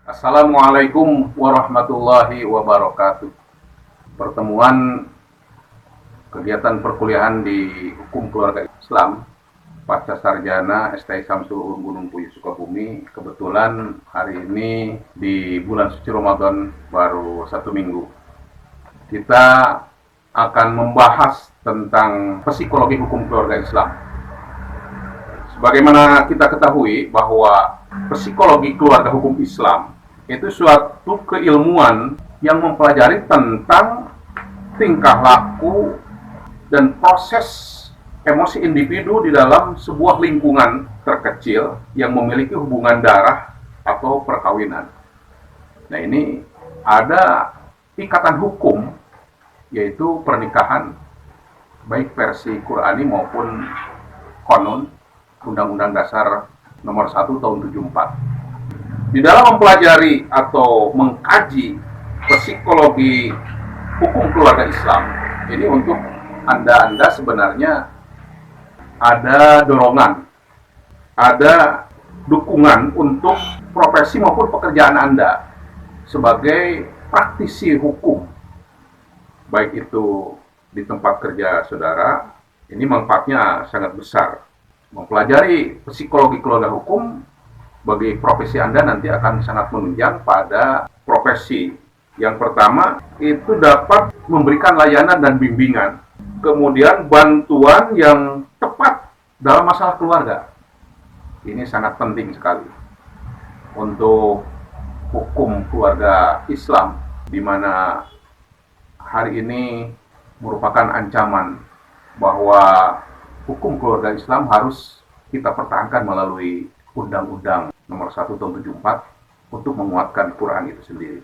Assalamualaikum warahmatullahi wabarakatuh. Pertemuan kegiatan perkuliahan di Hukum Keluarga Islam Pasca Sarjana STI Samsul Ulum Gunung Puyuh Sukabumi. Kebetulan hari ini di bulan suci Ramadan baru 1 minggu. Kita akan membahas tentang psikologi hukum keluarga Islam. Sebagaimana kita ketahui bahwa psikologi keluarga hukum Islam itu suatu keilmuan yang mempelajari tentang tingkah laku dan proses emosi individu di dalam sebuah lingkungan terkecil yang memiliki hubungan darah atau perkawinan. Nah, ini ada ikatan hukum, yaitu pernikahan, baik versi Qur'ani maupun konon Undang-Undang Dasar Nomor 1 Tahun 74. Di dalam mempelajari atau mengkaji psikologi hukum keluarga Islam, ini untuk Anda sebenarnya ada dorongan, ada dukungan untuk profesi maupun pekerjaan Anda sebagai praktisi hukum, baik itu di tempat kerja saudara. Ini manfaatnya sangat besar. Mempelajari psikologi keluarga hukum bagi profesi Anda nanti akan sangat menunjang pada profesi. Yang pertama, itu dapat memberikan layanan dan bimbingan, kemudian bantuan yang tepat dalam masalah keluarga. Ini sangat penting sekali untuk hukum keluarga Islam, di mana hari ini merupakan ancaman bahwa hukum keluarga Islam harus kita pertahankan melalui Undang-Undang Nomor 1 Tahun 74 untuk menguatkan Quran itu sendiri.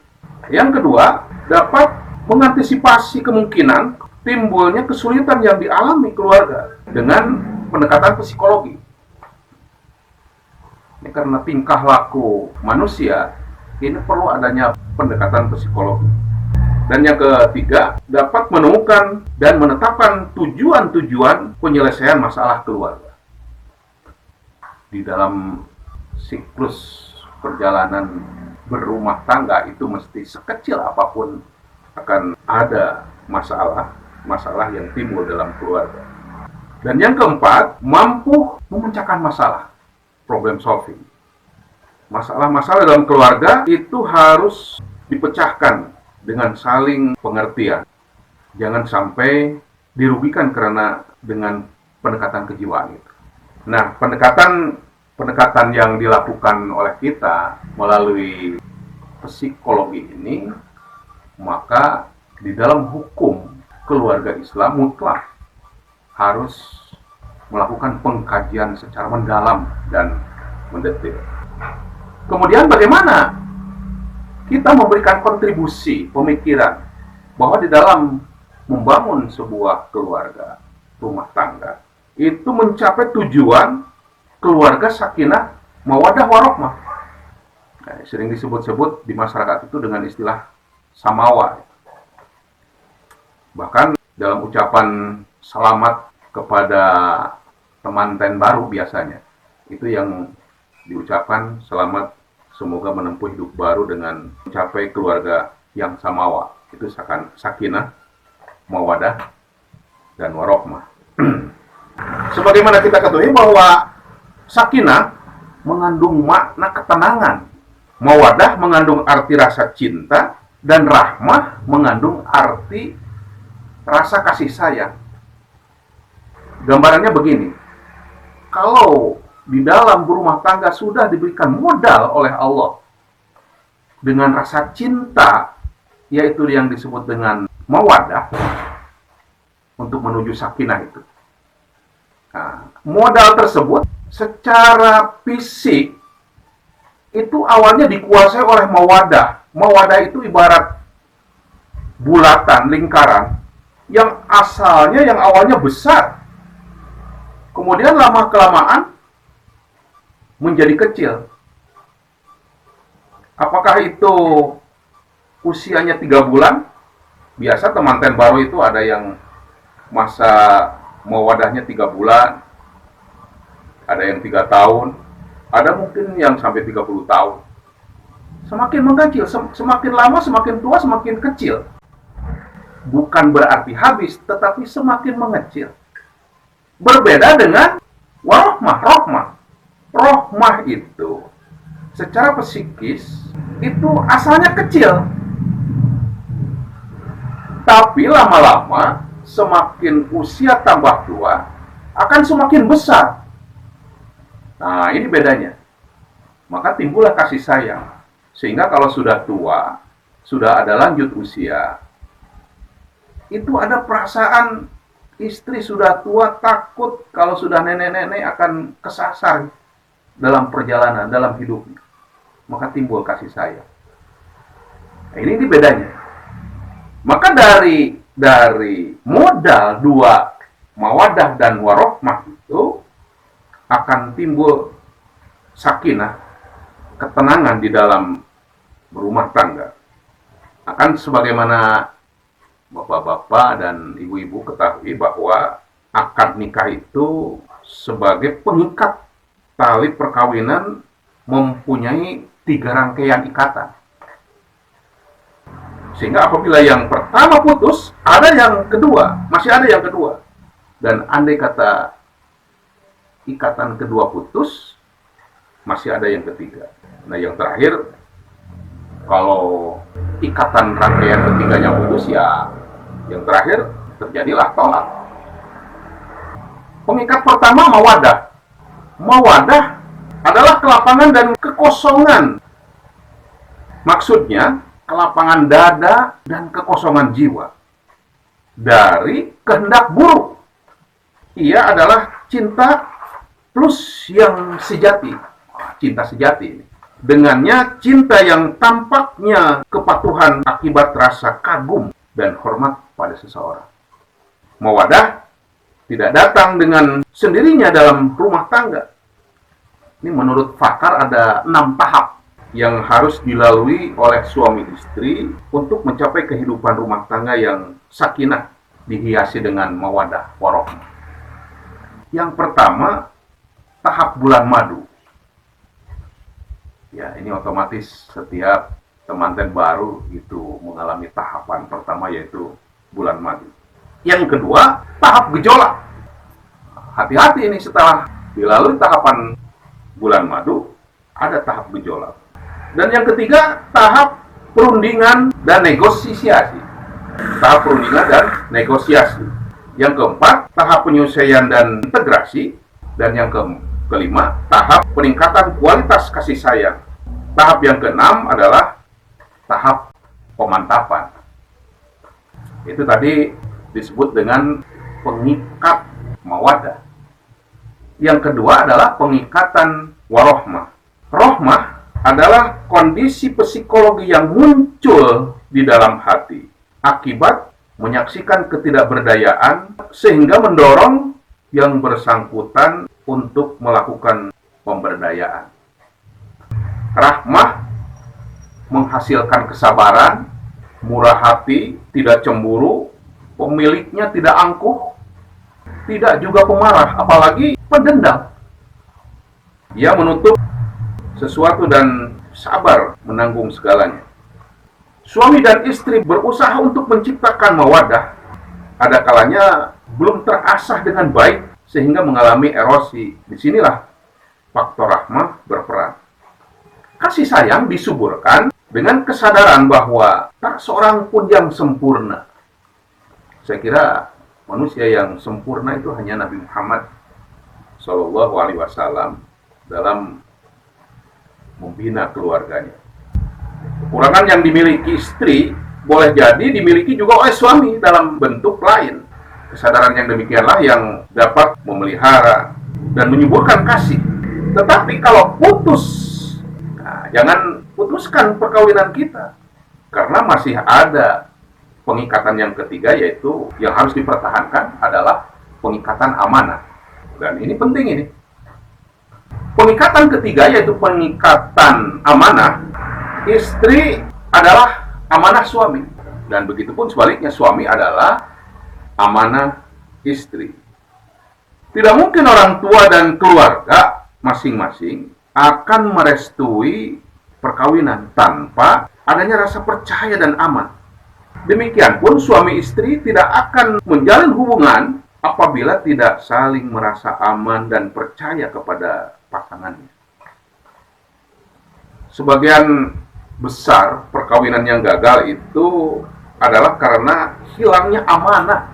Yang kedua, dapat mengantisipasi kemungkinan timbulnya kesulitan yang dialami keluarga dengan pendekatan psikologi. Ini karena tingkah laku manusia, ini perlu adanya pendekatan psikologi. Dan yang ketiga, dapat menemukan dan menetapkan tujuan-tujuan penyelesaian masalah keluarga. Di dalam siklus perjalanan berumah tangga itu mesti sekecil apapun akan ada masalah yang timbul dalam keluarga. Dan yang keempat, mampu memecahkan masalah, problem solving. Masalah-masalah dalam keluarga itu harus dipecahkan dengan saling pengertian. Jangan sampai dirugikan karena dengan pendekatan kejiwaan itu. Nah, pendekatan yang dilakukan oleh kita melalui psikologi ini, maka di dalam hukum keluarga Islam mutlak harus melakukan pengkajian secara mendalam dan mendetail. Kemudian bagaimana kita memberikan kontribusi pemikiran bahwa di dalam membangun sebuah keluarga, rumah tangga, itu mencapai tujuan keluarga sakinah, mawaddah warahmah. Nah, sering disebut-sebut di masyarakat itu dengan istilah samawa. Bahkan dalam ucapan selamat kepada temanten baru biasanya, itu yang diucapkan selamat semoga menempuh hidup baru dengan mencapai keluarga yang samawa. Itu sakinah, mawaddah, dan warahmah. Sebagaimana kita ketahui bahwa sakinah mengandung makna ketenangan, mawaddah mengandung arti rasa cinta, dan rahmah mengandung arti rasa kasih sayang. Gambarannya begini, kalau di dalam berumah tangga sudah diberikan modal oleh Allah dengan rasa cinta, yaitu yang disebut dengan mawaddah, untuk menuju sakinah itu. Nah, modal tersebut secara fisik itu awalnya dikuasai oleh mawaddah. Mawaddah itu ibarat bulatan, lingkaran yang awalnya besar, kemudian lama-kelamaan menjadi kecil. Apakah itu usianya 3 bulan? Biasa temanten baru itu ada yang masa mawaddahnya 3 bulan, ada yang 3 tahun, ada mungkin yang sampai 30 tahun. semakin mengecil, semakin lama, semakin tua, semakin kecil. Bukan berarti habis, tetapi semakin mengecil. Berbeda dengan warohmah, rohmah. Rohmah itu secara psikis itu asalnya kecil, tapi lama-lama semakin usia tambah tua akan semakin besar. Nah, ini bedanya. Maka timbullah kasih sayang. Sehingga kalau sudah tua, sudah ada lanjut usia, itu ada perasaan istri sudah tua takut kalau sudah nenek-nenek akan kesasar dalam perjalanan, dalam hidupnya. Maka timbul kasih sayang. Nah, ini bedanya. Maka dari modal dua mawadah dan warohmah itu akan timbul sakinah, ketenangan di dalam berumah tangga. Akan sebagaimana bapak-bapak dan ibu-ibu ketahui bahwa akad nikah itu sebagai pengikat tali perkawinan mempunyai 3 rangkaian ikatan. Sehingga apabila yang pertama putus, ada yang kedua, masih ada yang kedua. Dan andai kata ikatan kedua putus, masih ada yang ketiga. Nah, yang terakhir, kalau ikatan rangkaian ketiganya putus, ya yang terakhir terjadilah tolak. Pengikat pertama mawadah. Mawadah adalah kelapangan dan kekosongan. Maksudnya, kelapangan dada dan kekosongan jiwa dari kehendak buruk. Ia adalah cinta plus yang sejati. Cinta sejati ini. Dengannya cinta yang tampaknya kepatuhan akibat rasa kagum dan hormat pada seseorang. Mawadah tidak datang dengan sendirinya dalam rumah tangga. Ini menurut Fakar ada 6 tahap yang harus dilalui oleh suami istri untuk mencapai kehidupan rumah tangga yang sakinah, dihiasi dengan mawadah warohmah. Yang pertama, tahap bulan madu. Ya, ini otomatis setiap temanten baru itu mengalami tahapan pertama, yaitu bulan madu. Yang kedua, tahap gejolak. Hati-hati ini, setelah dilalui tahapan bulan madu, ada tahap gejolak. Dan yang ketiga, tahap perundingan dan negosiasi. Tahap perundingan dan negosiasi. Yang keempat, tahap penyelesaian dan integrasi. Dan yang kelima, tahap peningkatan kualitas kasih sayang. Tahap yang keenam adalah tahap pemantapan. Itu tadi disebut dengan pengikat mawadah. Yang kedua adalah pengikatan warohmah. Rohmah adalah kondisi psikologi yang muncul di dalam hati akibat menyaksikan ketidakberdayaan sehingga mendorong yang bersangkutan untuk melakukan pemberdayaan. Rahmah menghasilkan kesabaran, murah hati, tidak cemburu, pemiliknya tidak angkuh, tidak juga pemarah, apalagi pendendam. Ia menutup sesuatu dan sabar menanggung segalanya. Suami dan istri berusaha untuk menciptakan mawadah. Ada kalanya belum terasah dengan baik sehingga mengalami erosi. Disinilah faktor rahmah berperan. Kasih sayang disuburkan dengan kesadaran bahwa tak seorang pun yang sempurna. Saya kira manusia yang sempurna itu hanya Nabi Muhammad SAW dalam membina keluarganya. Kekurangan yang dimiliki istri boleh jadi dimiliki juga oleh suami dalam bentuk lain. Kesadaran yang demikianlah yang dapat memelihara dan menyuburkan kasih. Tetapi kalau putus, nah, jangan putuskan perkawinan kita, karena masih ada pengikatan yang ketiga, yaitu yang harus dipertahankan adalah pengikatan amanah. Dan ini penting ini. Pengikatan ketiga yaitu pengikatan amanah. Istri adalah amanah suami, dan begitupun sebaliknya, suami adalah amanah istri. Tidak mungkin orang tua dan keluarga masing-masing akan merestui perkawinan tanpa adanya rasa percaya dan aman. Demikian pun suami istri tidak akan menjalin hubungan apabila tidak saling merasa aman dan percaya kepada pasangannya. Sebagian besar perkawinan yang gagal itu adalah karena hilangnya amanah,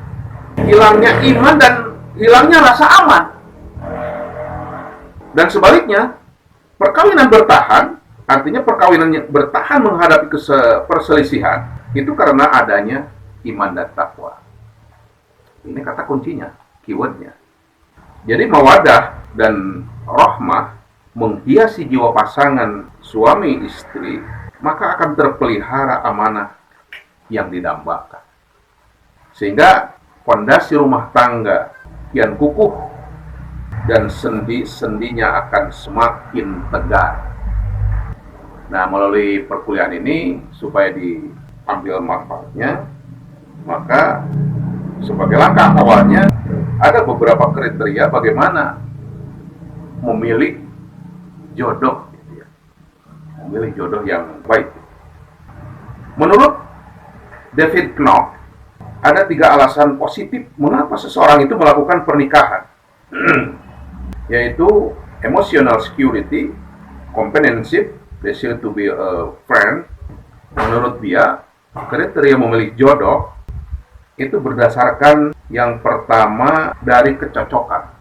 hilangnya iman, dan hilangnya rasa aman. Dan sebaliknya, perkawinan bertahan, artinya perkawinan yang bertahan menghadapi perselisihan, itu karena adanya iman dan takwa. Ini kata kuncinya, keywordnya. Jadi mawadah dan rahmah menghiasi jiwa pasangan suami istri, maka akan terpelihara amanah yang didambakan. Sehingga fondasi rumah tangga kian kukuh dan sendi-sendinya akan semakin tegar. Nah, melalui perkuliahan ini, supaya diambil manfaatnya, maka sebagai langkah awalnya ada beberapa kriteria bagaimana memilih jodoh, memilih jodoh yang baik. Menurut David Knopf, ada 3 alasan positif mengapa seseorang itu melakukan pernikahan, yaitu emotional security, companionship, desire to be a friend. Menurut dia, kriteria memilih jodoh itu berdasarkan yang pertama dari kecocokan,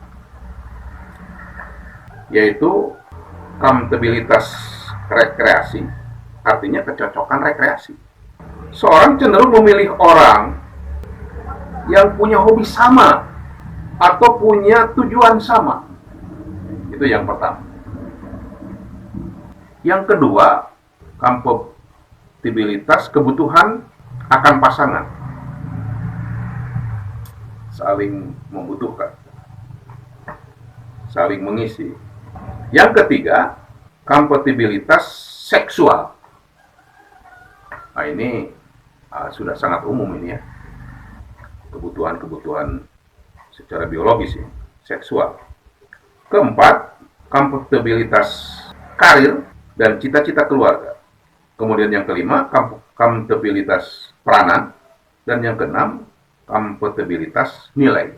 yaitu kompatibilitas rekreasi, artinya kecocokan rekreasi. Seorang cenderung memilih orang yang punya hobi sama atau punya tujuan sama. Itu yang pertama. Yang kedua, kompatibilitas kebutuhan akan pasangan, saling membutuhkan, saling mengisi. Yang ketiga, kompatibilitas seksual. Nah, ini sudah sangat umum ini ya. Kebutuhan-kebutuhan secara biologis ya, seksual. Keempat, kompatibilitas karir dan cita-cita keluarga. Kemudian yang kelima, kompatibilitas peranan. Dan yang keenam, kompatibilitas nilai.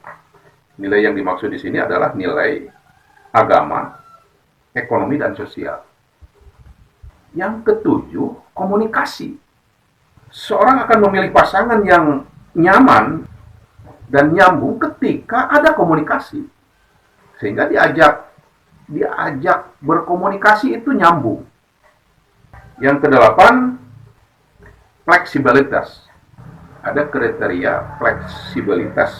Nilai yang dimaksud di sini adalah nilai agama, ekonomi, dan sosial. Yang ketujuh, komunikasi. Seorang akan memilih pasangan yang nyaman dan nyambung ketika ada komunikasi. Sehingga diajak berkomunikasi itu nyambung. Yang kedelapan, fleksibilitas. Ada kriteria fleksibilitas.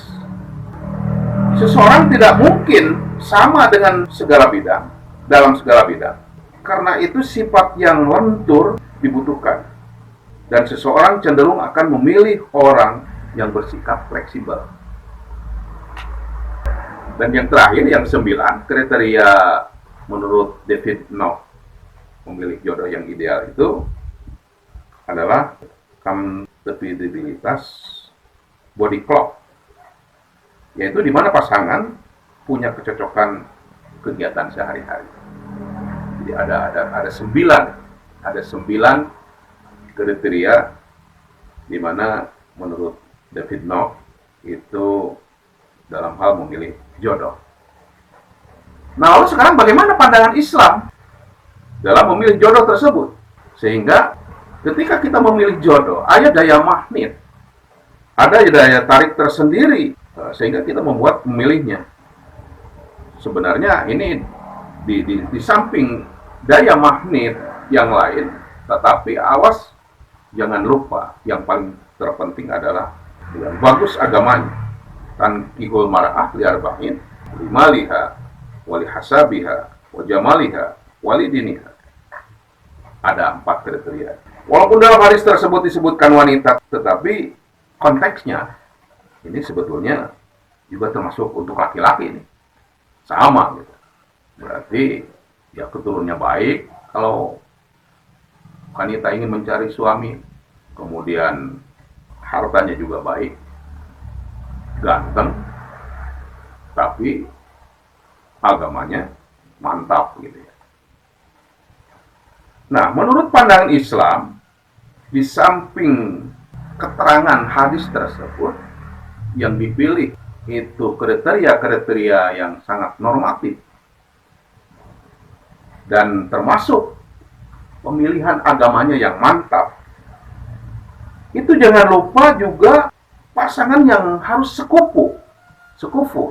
Seseorang tidak mungkin sama dengan segala bidang, dalam segala bidang. Karena itu sifat yang lentur dibutuhkan. Dan seseorang cenderung akan memilih orang yang bersikap fleksibel. Dan yang terakhir, yang 9, kriteria menurut David Knopf memilih jodoh yang ideal itu adalah kompatibilitas body clock, yaitu di mana pasangan punya kecocokan kegiatan sehari-hari. Jadi ada 9 kriteria di mana menurut David Knopf itu dalam hal memilih jodoh. Nah, lalu sekarang bagaimana pandangan Islam dalam memilih jodoh tersebut? Sehingga ketika kita memilih jodoh, ada daya magnet, ada daya tarik tersendiri, sehingga kita membuat memilihnya. Sebenarnya ini di samping daya magnet yang lain, tetapi awas, jangan lupa yang paling terpenting adalah yang bagus agamanya. Tankihul mar'ah liarba'in limaliha walihasabiha wajamaliha walidiniha. Ada 4 kriteria. Walaupun dalam hadis tersebut disebutkan wanita, tetapi konteksnya ini sebetulnya juga termasuk untuk laki-laki ini. Sama gitu. Berarti ya keturunannya baik. Kalau wanita ingin mencari suami, kemudian hartanya juga baik, ganteng, tapi agamanya mantap gitu ya. Nah, menurut pandangan Islam, di samping keterangan hadis tersebut, yang dipilih itu kriteria-kriteria yang sangat normatif dan termasuk pemilihan agamanya yang mantap. Itu jangan lupa juga pasangan yang harus sekufu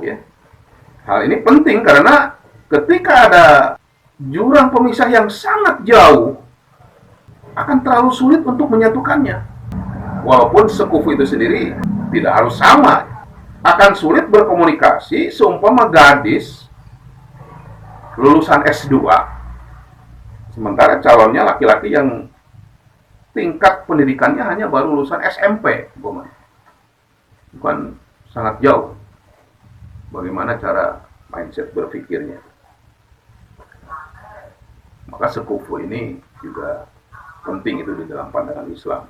ya. Hal ini penting karena ketika ada jurang pemisah yang sangat jauh, akan terlalu sulit untuk menyatukannya. Walaupun sekufu itu sendiri tidak harus sama, akan sulit berkomunikasi seumpama gadis lulusan S2, sementara calonnya laki-laki yang tingkat pendidikannya hanya baru lulusan SMP. Bukan sangat jauh bagaimana cara mindset berpikirnya. Maka sekufu ini juga penting itu di dalam pandangan Islam.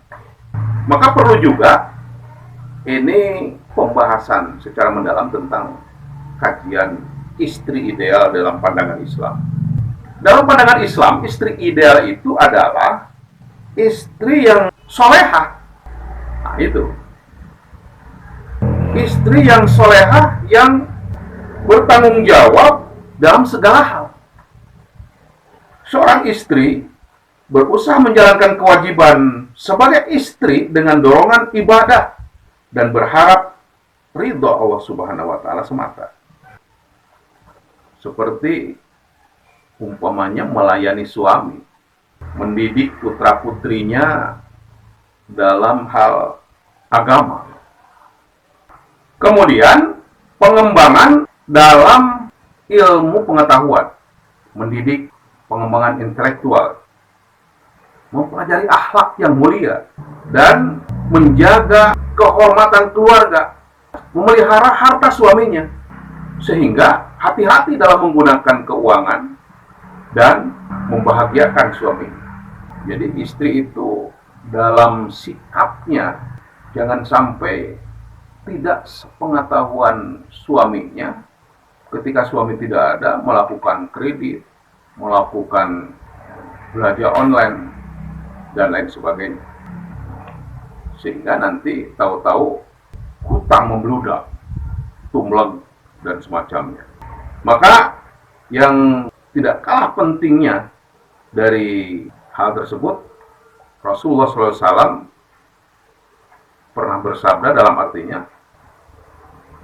Maka perlu juga ini pembahasan secara mendalam tentang kajian istri ideal dalam pandangan Islam. Dalam pandangan Islam, istri ideal itu adalah istri yang solehah. Nah, itu. Istri yang solehah yang bertanggung jawab dalam segala hal. Seorang istri berusaha menjalankan kewajiban sebagai istri dengan dorongan ibadah dan berharap ridho Allah Subhanahu wa Ta'ala semata. Seperti umpamanya melayani suami, mendidik putra-putrinya dalam hal agama. Kemudian pengembangan dalam ilmu pengetahuan, mendidik pengembangan intelektual, mempelajari akhlak yang mulia, dan menjaga kehormatan keluarga, memelihara harta suaminya, sehingga hati-hati dalam menggunakan keuangan dan membahagiakan suaminya. Jadi istri itu dalam sikapnya jangan sampai tidak sepengetahuan suaminya ketika suami tidak ada, melakukan kredit, melakukan belanja online, dan lain sebagainya. Sehingga nanti tahu-tahu hutang membludak, tumleng, dan semacamnya. Maka yang tidak kalah pentingnya dari hal tersebut, Rasulullah SAW pernah bersabda dalam artinya,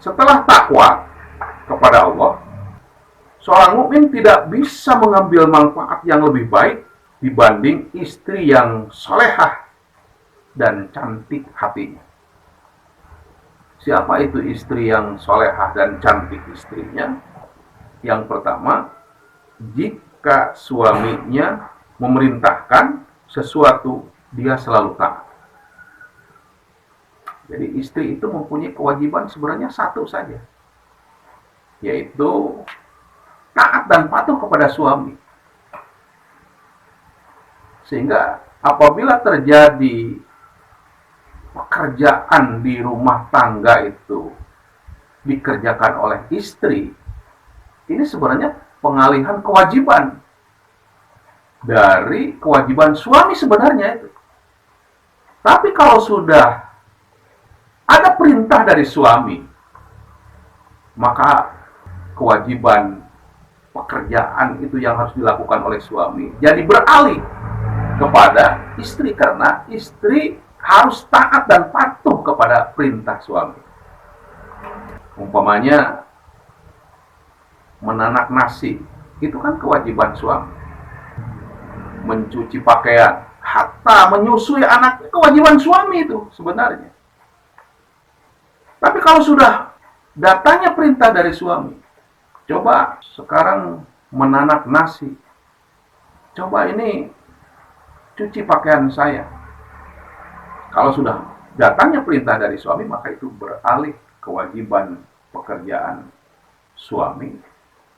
setelah takwa kepada Allah, seorang mukmin tidak bisa mengambil manfaat yang lebih baik dibanding istri yang solehah dan cantik hatinya. Siapa itu istri yang solehah dan cantik istrinya? Yang pertama, jika suaminya memerintahkan sesuatu, dia selalu taat. Jadi istri itu mempunyai kewajiban sebenarnya satu saja, yaitu taat dan patuh kepada suami. Sehingga apabila terjadi pekerjaan di rumah tangga itu dikerjakan oleh istri, ini sebenarnya pengalihan kewajiban dari kewajiban suami sebenarnya itu. Tapi kalau sudah ada perintah dari suami, maka kewajiban pekerjaan itu yang harus dilakukan oleh suami jadi beralih kepada istri, karena istri harus taat dan patuh kepada perintah suami. Umpamanya menanak nasi, itu kan kewajiban suami. Mencuci pakaian, hatta menyusui anak, kewajiban suami itu sebenarnya. Tapi kalau sudah datangnya perintah dari suami, coba sekarang menanak nasi, coba ini cuci pakaian saya. Kalau sudah datangnya perintah dari suami, maka itu beralih kewajiban pekerjaan suami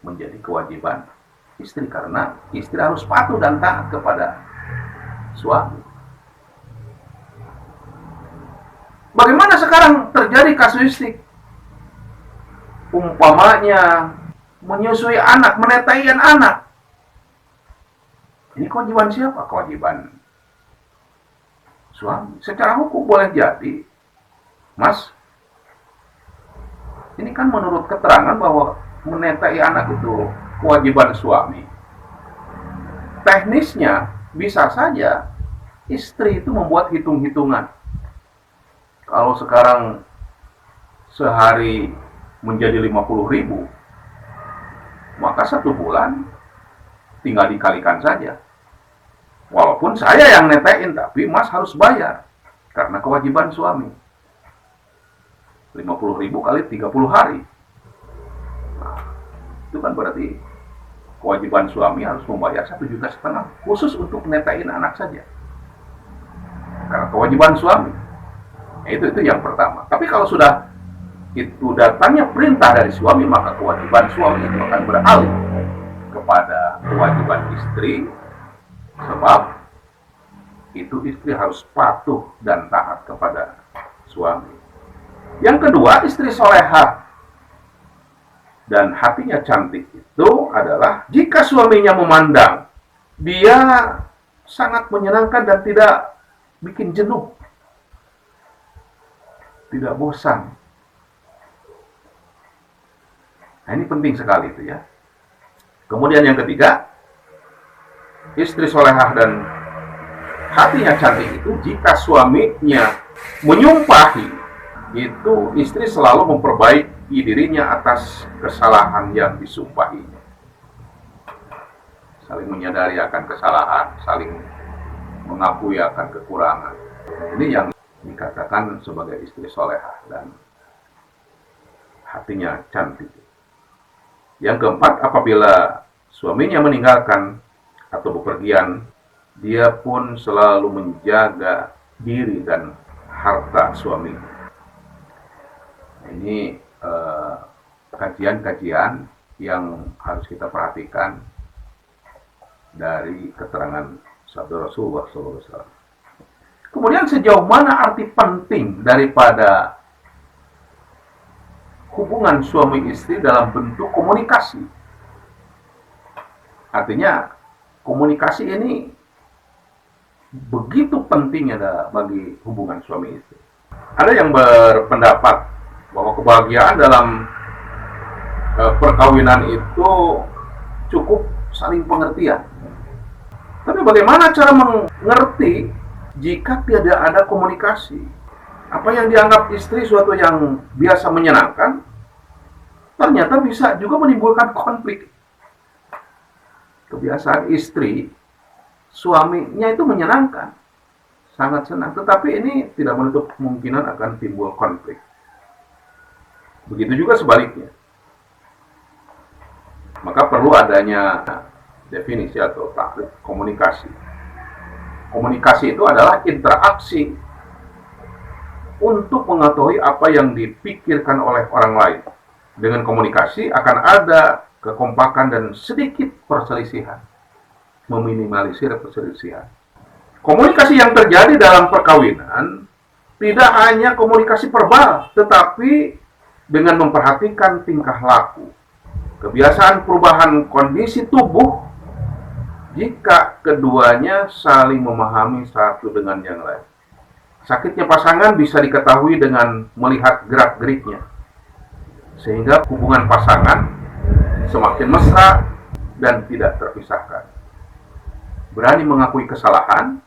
menjadi kewajiban istri, karena istri harus patuh dan taat kepada suami. Bagaimana sekarang terjadi kasuistik? Umpamanya menyusui anak, menetai anak. Ini kewajiban siapa? Kewajiban suami. Secara hukum boleh jadi, Mas, ini kan menurut keterangan bahwa menetai anak itu kewajiban suami. Teknisnya bisa saja istri itu membuat hitung-hitungan. Kalau sekarang sehari menjadi 50.000, maka 1 bulan tinggal dikalikan saja. Walaupun saya yang netein, tapi Mas harus bayar karena kewajiban suami. 50.000 kali 30 hari. Nah, itu kan berarti kewajiban suami harus membayar 1,5 juta khusus untuk netein anak saja. Karena kewajiban suami. Nah, itu yang pertama. Tapi kalau sudah itu datangnya perintah dari suami, maka kewajiban suami itu akan beralih kepada kewajiban istri, sebab itu istri harus patuh dan taat kepada suami. Yang kedua, istri solehah dan hatinya cantik itu adalah jika suaminya memandang dia sangat menyenangkan dan tidak bikin jenuh, tidak bosan. Nah, ini penting sekali itu ya. Kemudian yang ketiga, istri solehah dan hatinya cantik itu jika suaminya menyumpahi, itu istri selalu memperbaiki dirinya atas kesalahan yang disumpahinya. Saling menyadari akan kesalahan, saling mengakui akan kekurangan. Ini yang dikatakan sebagai istri solehah dan hatinya cantik. Yang keempat, apabila suaminya meninggalkan atau bepergian, dia pun selalu menjaga diri dan harta suaminya. Ini kajian-kajian yang harus kita perhatikan dari keterangan sabda Rasulullah SAW. Kemudian sejauh mana arti penting daripada hubungan suami istri dalam bentuk komunikasi? Artinya komunikasi ini begitu pentingnya bagi hubungan suami istri. Ada yang berpendapat bahwa kebahagiaan dalam perkawinan itu cukup saling pengertian. Tapi bagaimana cara mengerti jika tidak ada komunikasi? Apa yang dianggap istri suatu yang biasa menyenangkan, ternyata bisa juga menimbulkan konflik. Kebiasaan istri, suaminya itu menyenangkan, sangat senang, tetapi ini tidak menutup kemungkinan akan timbul konflik. Begitu juga sebaliknya. Maka perlu adanya definisi atau takrif komunikasi. Komunikasi itu adalah interaksi untuk mengetahui apa yang dipikirkan oleh orang lain. Dengan komunikasi akan ada kekompakan dan sedikit perselisihan, meminimalisir perselisihan. Komunikasi yang terjadi dalam perkawinan tidak hanya komunikasi verbal, tetapi dengan memperhatikan tingkah laku, kebiasaan perubahan kondisi tubuh, jika keduanya saling memahami satu dengan yang lain. Sakitnya pasangan bisa diketahui dengan melihat gerak-geriknya, sehingga hubungan pasangan semakin mesra dan tidak terpisahkan. Berani mengakui kesalahan,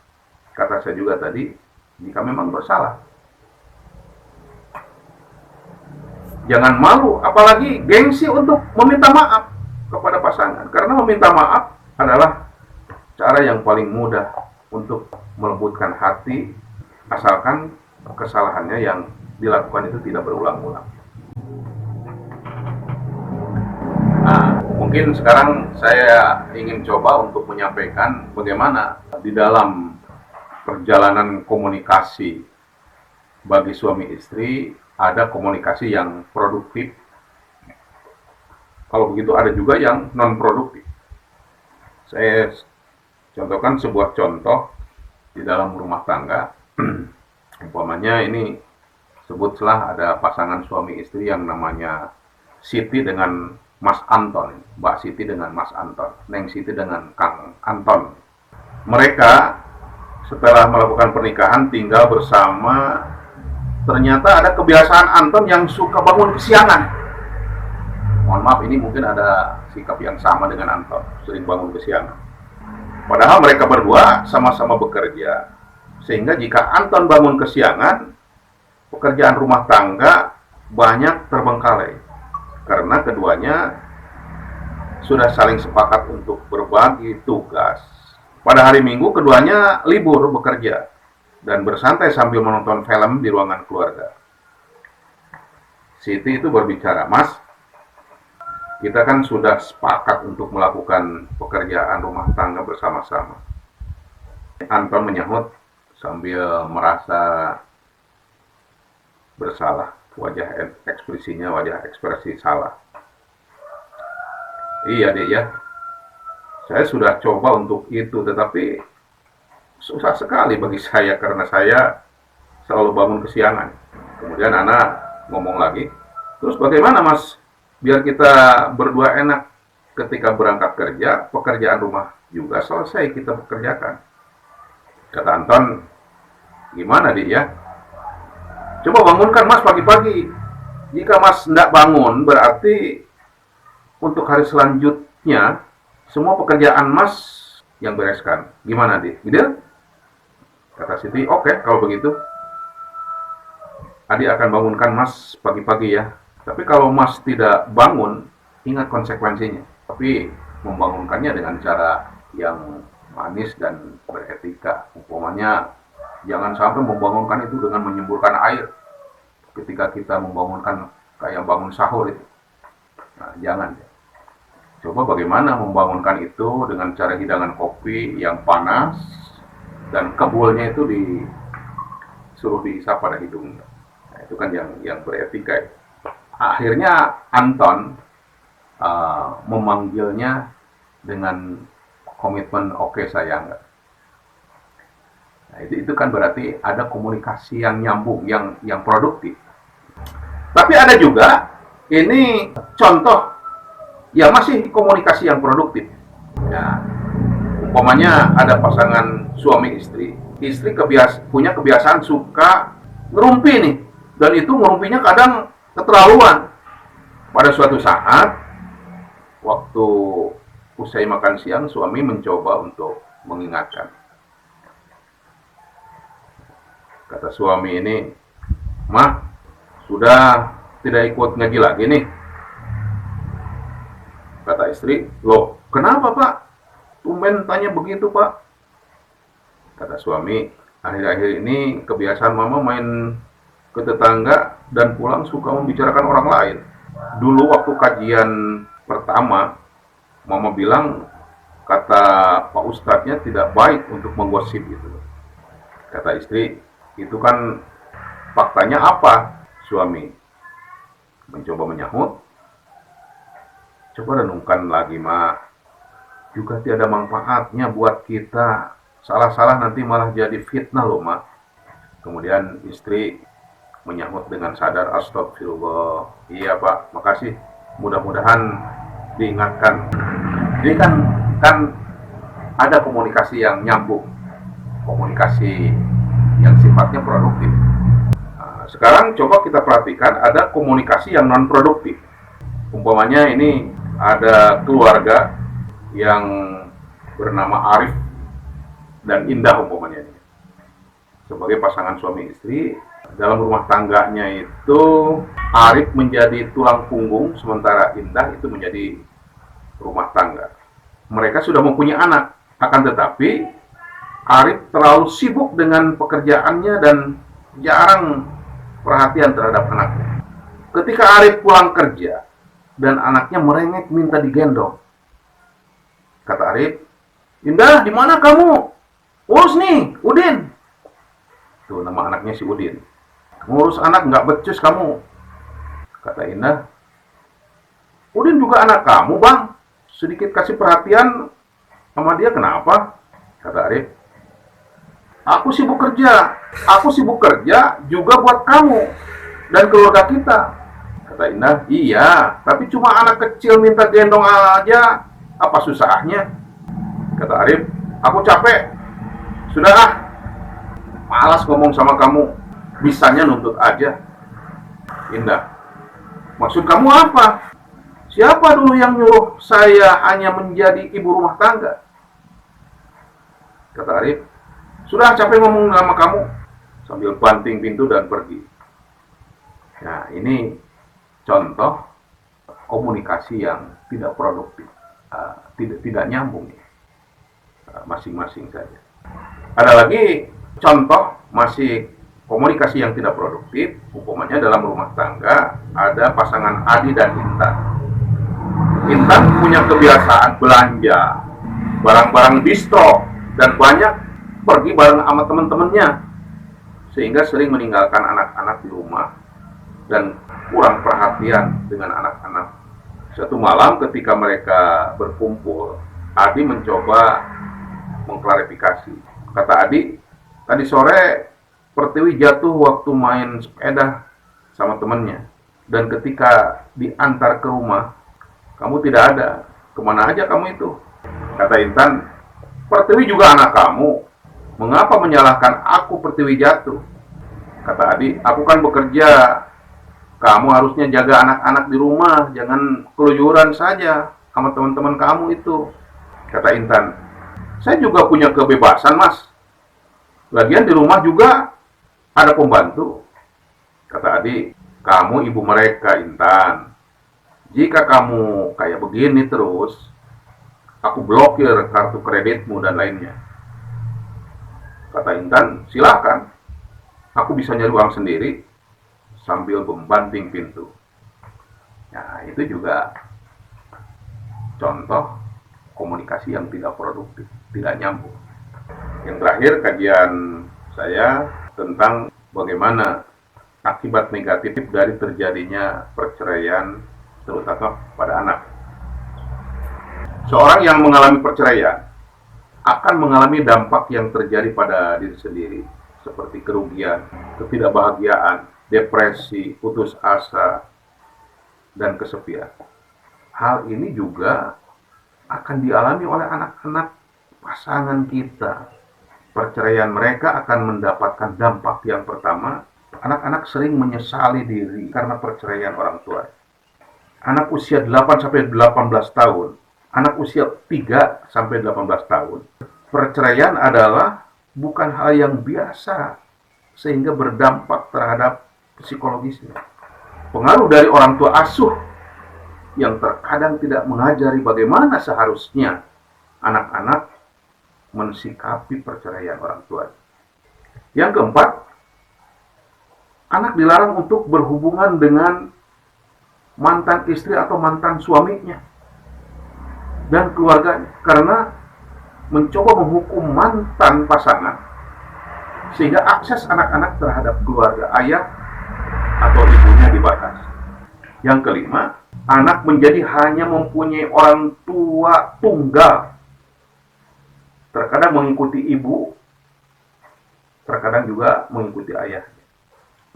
kata saya juga tadi, jika memang bersalah. Jangan malu, apalagi gengsi untuk meminta maaf kepada pasangan. Karena meminta maaf adalah cara yang paling mudah untuk melembutkan hati, asalkan kesalahannya yang dilakukan itu tidak berulang-ulang. Nah, mungkin sekarang saya ingin coba untuk menyampaikan bagaimana di dalam perjalanan komunikasi bagi suami istri ada komunikasi yang produktif. Kalau begitu ada juga yang non-produktif. Saya contohkan sebuah contoh di dalam rumah tangga. Umpamanya ini sebutlah ada pasangan suami istri yang namanya Siti dengan Mas Anton, Mbak Siti dengan Mas Anton, Neng Siti dengan Kang Anton. mereka setelah melakukan pernikahan tinggal bersama, ternyata ada kebiasaan Anton yang suka bangun kesiangan. Mohon maaf, ini mungkin ada sikap yang sama dengan Anton, sering bangun kesiangan. Padahal mereka berdua sama-sama bekerja, sehingga jika Anton bangun kesiangan, pekerjaan rumah tangga banyak terbengkalai, karena keduanya sudah saling sepakat untuk berbagi tugas. Pada hari Minggu, keduanya libur bekerja dan bersantai sambil menonton film di ruangan keluarga. Siti itu berbicara, "Mas, kita kan sudah sepakat untuk melakukan pekerjaan rumah tangga bersama-sama." Anton menyahut sambil merasa bersalah. Wajah ekspresinya wajah ekspresi salah. "Iya, Dek ya. Saya sudah coba untuk itu, tetapi susah sekali bagi saya karena saya selalu bangun kesiangan." Kemudian anak ngomong lagi, "Terus bagaimana, Mas? Biar kita berdua enak ketika berangkat kerja, pekerjaan rumah juga selesai kita pekerjakan." Kata Anton, "Gimana, Dik ya? Coba bangunkan Mas pagi-pagi. Jika Mas tidak bangun, berarti untuk hari selanjutnya semua pekerjaan Mas yang bereskan. Gimana, Dik? Ide?" Kata Siti, "Oke, kalau begitu. Adik akan bangunkan Mas pagi-pagi ya. Tapi kalau Mas tidak bangun, ingat konsekuensinya. Tapi membangunkannya dengan cara yang manis dan beretika. Umpamanya, jangan sampai membangunkan itu dengan menyemburkan air ketika kita membangunkan kayak bangun sahur itu. Nah, jangan. Coba bagaimana membangunkan itu dengan cara hidangan kopi yang panas dan kebulnya itu disuruh dihisap pada hidungnya. Nah, itu kan yang beretika. Akhirnya Anton memanggilnya dengan komitmen, "Oke sayang." Nah, itu kan berarti ada komunikasi yang nyambung, yang produktif. Tapi ada juga ini contoh ya masih komunikasi yang produktif. Ya, umpamanya ada pasangan suami istri, punya kebiasaan suka ngerumpi nih, dan itu ngerumpinya kadang keterlaluan. Pada suatu saat, waktu usai makan siang, suami mencoba untuk mengingatkan. Kata suami ini, "Mah, sudah tidak ikut ngaji lagi nih." Kata istri, "Loh, kenapa Pak? Tumben tanya begitu Pak." Kata suami, "Akhir-akhir ini kebiasaan Mama main ke tetangga dan pulang suka membicarakan orang lain. Dulu waktu kajian pertama, Mama bilang kata Pak Ustadznya tidak baik untuk menggosip gitu." Kata istri, "Itu kan faktanya apa?" Suami mencoba menyahut, "Coba renungkan lagi, Mak. Juga tiada manfaatnya buat kita. Salah-salah nanti malah jadi fitnah loh, Mak." Kemudian istri menyahut dengan sadar, "Astagfirullah. Iya, Pak. Makasih. Mudah-mudahan diingatkan." Jadi kan ada komunikasi yang nyambung. Komunikasi yang sifatnya produktif. Nah, sekarang coba kita perhatikan ada komunikasi yang non produktif. Umpamanya ini ada keluarga yang bernama Arif dan Indah umpamanya ini. Sebagai pasangan suami istri, dalam rumah tangganya itu Arif menjadi tulang punggung, sementara Indah itu menjadi rumah tangga. Mereka sudah mempunyai anak, akan tetapi Arif terlalu sibuk dengan pekerjaannya dan jarang perhatian terhadap anaknya. Ketika Arif pulang kerja dan anaknya merengek minta digendong, kata Arif, "Indah, di mana kamu? Urus nih, Udin." Tuh nama anaknya si Udin. "Ngurus anak nggak becus kamu." Kata Indah, "Udin juga anak kamu, Bang. Sedikit kasih perhatian sama dia kenapa?" Kata Arif, Aku sibuk kerja juga buat kamu dan keluarga kita." Kata Indah, "Iya, tapi cuma anak kecil minta gendong aja, apa susahnya?" Kata Arif, Aku capek, sudah ah, malas ngomong sama kamu, bisanya nuntut aja. Indah, maksud kamu apa? Siapa dulu yang nyuruh saya hanya menjadi ibu rumah tangga? Kata Arif, sudah capek ngomong sama kamu, sambil banting pintu dan pergi. Nah, ini contoh komunikasi yang tidak produktif, tidak nyambung ya, masing-masing saja. Ada lagi contoh masih komunikasi yang tidak produktif, umpamanya dalam rumah tangga ada pasangan Adi dan Intan. Intan punya kebiasaan belanja barang-barang distro dan banyak pergi bareng sama teman-temannya, sehingga sering meninggalkan anak-anak di rumah dan kurang perhatian dengan anak-anak. Suatu malam ketika mereka berkumpul, Adi mencoba mengklarifikasi. Kata Adi, tadi sore Pertiwi jatuh waktu main sepeda sama temannya. Dan ketika diantar ke rumah, kamu tidak ada. Kemana aja kamu itu? Kata Intan, Pertiwi juga anak kamu. Mengapa menyalahkan aku Pertiwi jatuh? Kata Adi, aku kan bekerja. Kamu harusnya jaga anak-anak di rumah, jangan keluyuran saja sama teman-teman kamu itu. Kata Intan, saya juga punya kebebasan, Mas. Lagian di rumah juga ada pembantu. Kata Adi, kamu ibu mereka, Intan. Jika kamu kayak begini terus, aku blokir kartu kreditmu dan lainnya. Kata Intan, silakan. Aku bisa nyari uang sendiri. Sambil membanting pintu. Nah, itu juga contoh komunikasi yang tidak produktif, tidak nyambung. Yang terakhir, kajian saya tentang bagaimana akibat negatif dari terjadinya perceraian, terutama pada anak. Seorang yang mengalami perceraian akan mengalami dampak yang terjadi pada diri sendiri, seperti kerugian, ketidakbahagiaan, depresi, putus asa, dan kesepian. Hal ini juga akan dialami oleh anak-anak pasangan kita. Perceraian mereka akan mendapatkan dampak yang pertama, anak-anak sering menyesali diri karena perceraian orang tua. Anak usia 8-18 tahun, anak usia 3-18 tahun, perceraian adalah bukan hal yang biasa, sehingga berdampak terhadap psikologisnya. Pengaruh dari orang tua asuh yang terkadang tidak mengajari bagaimana seharusnya anak-anak mensikapi perceraian orang tua. Yang keempat, anak dilarang untuk berhubungan dengan mantan istri atau mantan suaminya dan keluarganya karena mencoba menghukum mantan pasangan, sehingga akses anak-anak terhadap keluarga ayah atau ibunya dibatasi. Yang kelima, anak menjadi hanya mempunyai orang tua tunggal. Terkadang mengikuti ibu, terkadang juga mengikuti ayah.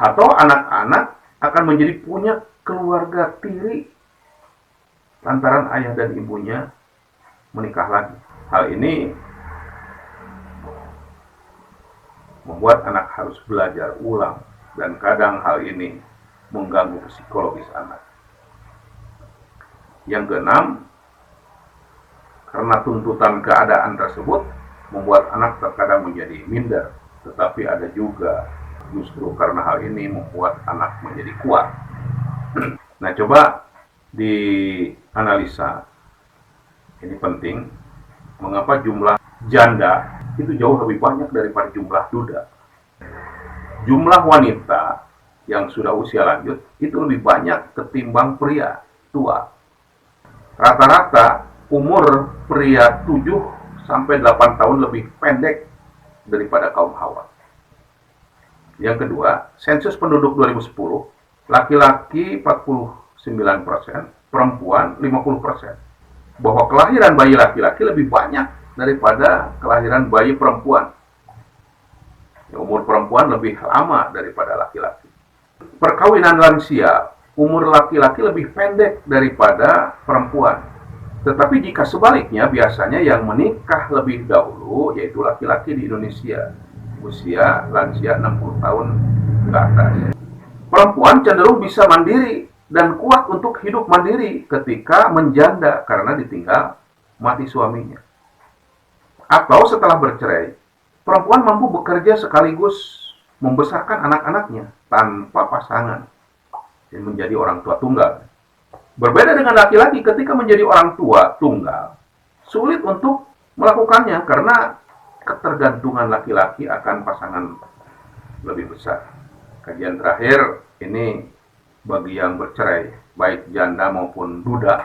Atau anak-anak akan menjadi punya keluarga tiri lantaran ayah dan ibunya menikah lagi. Hal ini membuat anak harus belajar ulang, dan kadang hal ini mengganggu psikologis anak. Yang keenam, karena tuntutan keadaan tersebut membuat anak terkadang menjadi minder, tetapi ada juga justru karena hal ini membuat anak menjadi kuat. Nah, coba dianalisa. Ini penting, mengapa jumlah janda itu jauh lebih banyak daripada jumlah duda. Jumlah wanita yang sudah usia lanjut itu lebih banyak ketimbang pria tua. Rata-rata umur pria 7-8 tahun lebih pendek daripada kaum hawa. Yang kedua, sensus penduduk 2010, laki-laki 49%, perempuan 50%. Bahwa kelahiran bayi laki-laki lebih banyak daripada kelahiran bayi perempuan. Umur perempuan lebih lama daripada laki-laki. Perkawinan lansia, umur laki-laki lebih pendek daripada perempuan. Tetapi jika sebaliknya, biasanya yang menikah lebih dahulu yaitu laki-laki di Indonesia, usia lansia 60 tahun ke atas. Perempuan cenderung bisa mandiri dan kuat untuk hidup mandiri ketika menjanda karena ditinggal mati suaminya. Atau setelah bercerai, perempuan mampu bekerja sekaligus membesarkan anak-anaknya tanpa pasangan dan menjadi orang tua tunggal. Berbeda dengan laki-laki, ketika menjadi orang tua tunggal, sulit untuk melakukannya karena ketergantungan laki-laki akan pasangan lebih besar. Kajian terakhir ini bagi yang bercerai, baik janda maupun duda,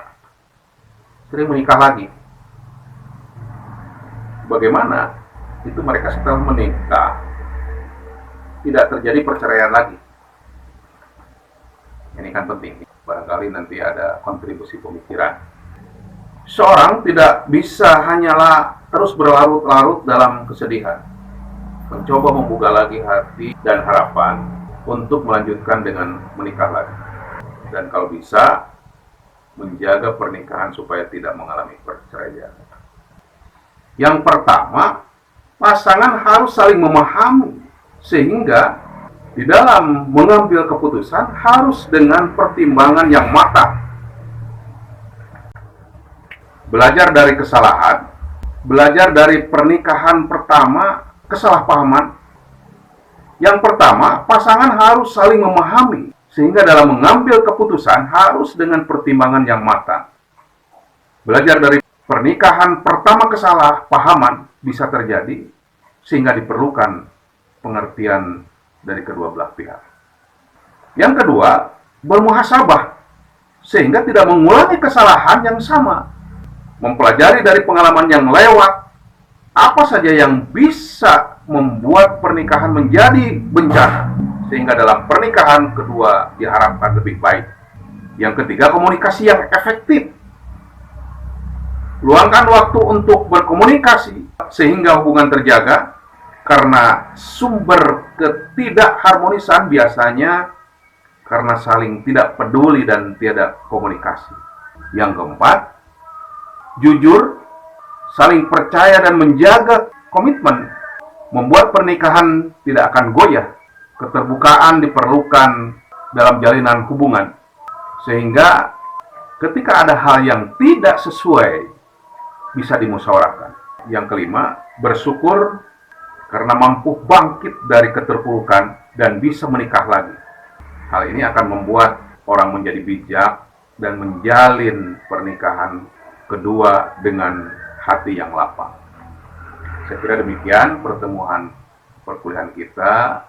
sering menikah lagi. Bagaimana itu mereka setelah menikah tidak terjadi perceraian lagi? Ini kan penting. Barangkali nanti ada kontribusi pemikiran. Seorang tidak bisa hanyalah terus berlarut-larut dalam kesedihan. Mencoba membuka lagi hati dan harapan untuk melanjutkan dengan menikah lagi. Dan kalau bisa, menjaga pernikahan supaya tidak mengalami perceraian. Yang pertama, pasangan harus saling memahami sehingga di dalam mengambil keputusan harus dengan pertimbangan yang matang. Belajar dari kesalahan, belajar dari pernikahan pertama, kesalahpahaman. Yang pertama, pasangan harus saling memahami sehingga dalam mengambil keputusan harus dengan pertimbangan yang matang. Belajar dari pernikahan pertama kesalahpahaman bisa terjadi sehingga diperlukan pengertian dari kedua belah pihak. Yang kedua, bermuhasabah sehingga tidak mengulangi kesalahan yang sama. Mempelajari dari pengalaman yang lewat, apa saja yang bisa membuat pernikahan menjadi bencana sehingga dalam pernikahan kedua diharapkan lebih baik. Yang ketiga, komunikasi yang efektif. Luangkan waktu untuk berkomunikasi sehingga hubungan terjaga. Karena sumber ketidakharmonisan biasanya karena saling tidak peduli dan tiada komunikasi. Yang keempat, jujur, saling percaya dan menjaga komitmen membuat pernikahan tidak akan goyah. Keterbukaan diperlukan dalam jalinan hubungan sehingga ketika ada hal yang tidak sesuai bisa dimusyawarahkan. Yang kelima, bersyukur karena mampu bangkit dari keterpurukan dan bisa menikah lagi. Hal ini akan membuat orang menjadi bijak dan menjalin pernikahan kedua dengan hati yang lapang. Saya kira demikian pertemuan perkuliahan kita,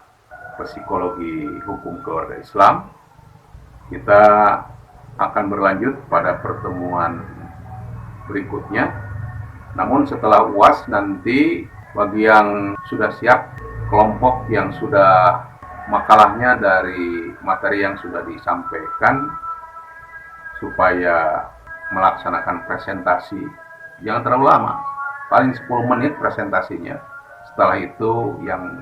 Psikologi Hukum Keluarga Islam. Kita akan berlanjut pada pertemuan berikutnya. Namun setelah UAS nanti bagi yang sudah siap, kelompok yang sudah makalahnya dari materi yang sudah disampaikan, supaya melaksanakan presentasi jangan terlalu lama, paling 10 menit presentasinya. Setelah itu yang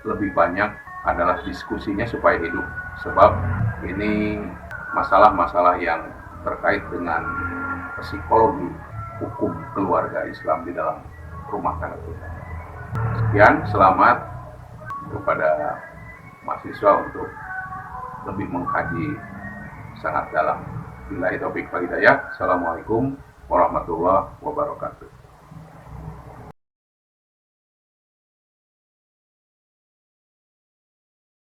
lebih banyak adalah diskusinya supaya hidup, sebab ini masalah-masalah yang terkait dengan psikologi hukum keluarga Islam di dalam rumah tangga kita. Sekian, selamat kepada mahasiswa untuk lebih mengkaji sangat dalam. Billahi taufiq wal hidayah. Assalamualaikum warahmatullahi wabarakatuh.